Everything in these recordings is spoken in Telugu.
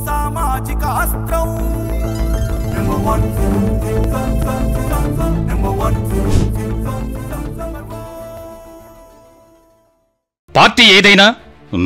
సామాజిక అస్త్రం పార్టీ ఏదైనా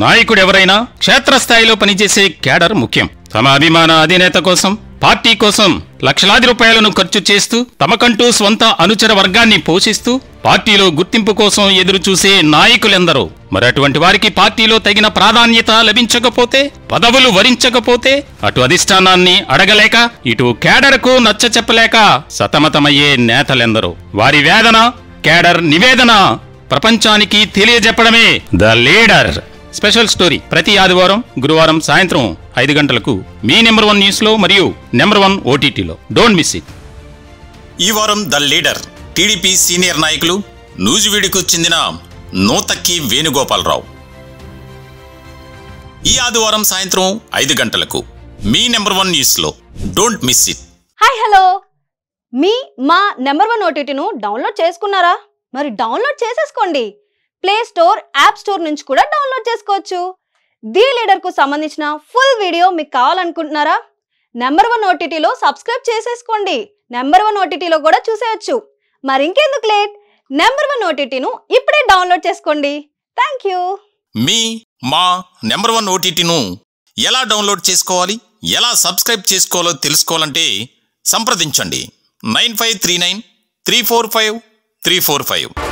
నాయకుడెవరైనా క్షేత్రస్థాయిలో పనిచేసే క్యాడర్ ముఖ్యం. తమ అభిమాన అధినేత కోసం, పార్టీ కోసం లక్షలాది రూపాయలను ఖర్చు చేస్తూ తమకంటూ స్వంత అనుచర వర్గాన్ని పోషిస్తూ పార్టీలో గుర్తింపు కోసం ఎదురు చూసే నాయకులెందరో. మరి అటువంటి వారికి పార్టీలో తగిన ప్రాధాన్యత లభించకపోతే, పదవులు వరించకపోతే అటు అధిష్టానాన్ని అడగలేక, ఇటు క్యాడర్కు నచ్చ చెప్పలేక సతమతమయ్యే నేతలెందరో. వారి వేదన, క్యాడర్ నివేదన ప్రపంచానికి తెలియజెప్పడమే ద లీడర్ స్పెషల్ స్టోరీ. ప్రతి ఆదివారం, గురువారం సాయంత్రం 5 గంటలకు మీ నెంబర్ 1 న్యూస్లో మరియు నెంబర్ 1 ఓటీటీలో. Don't miss it. ఈ వారం ద లీడర్ టీడీపీ సీనియర్ నాయకులు నూజివీడుకు చెందిన నూతక్కి వేణుగోపాలరావు. ఈ ఆదివారం సాయంత్రం 5 గంటలకు మీ నెంబర్ 1 న్యూస్లో. Don't miss it. Hi hello, మా నెంబర్ 1 ఓటీటీను డౌన్లోడ్ చేసుకున్నారా? మరి డౌన్లోడ్ చేసేసుకోండి. ప్లే స్టోర్, యాప్ స్టోర్ నుంచి కూడా డౌన్లోడ్ చేసుకోవచ్చు. ది లీడర్కు సంబంధించిన ఫుల్ వీడియో మీకు కావాలనుకుంటున్నారా? నెంబర్ 1 ఓటీటీలో సబ్స్క్రైబ్ చేసేసుకోండి. నెంబర్ 1 ఓటీటీలో కూడా చూసేయచ్చు. మరి ఇంకెందుకు లేట్, నెంబర్ 1 ఓటీటీను ఇప్పుడే డౌన్లోడ్ చేసుకోండి. Thank you. మా నెంబర్ 1 ఓటీటీను ఎలా డౌన్లోడ్ చేసుకోవాలి, ఎలా సబ్స్క్రైబ్ చేసుకోవాలో తెలుసుకోవాలంటే సంప్రదించండి 9539 345 345.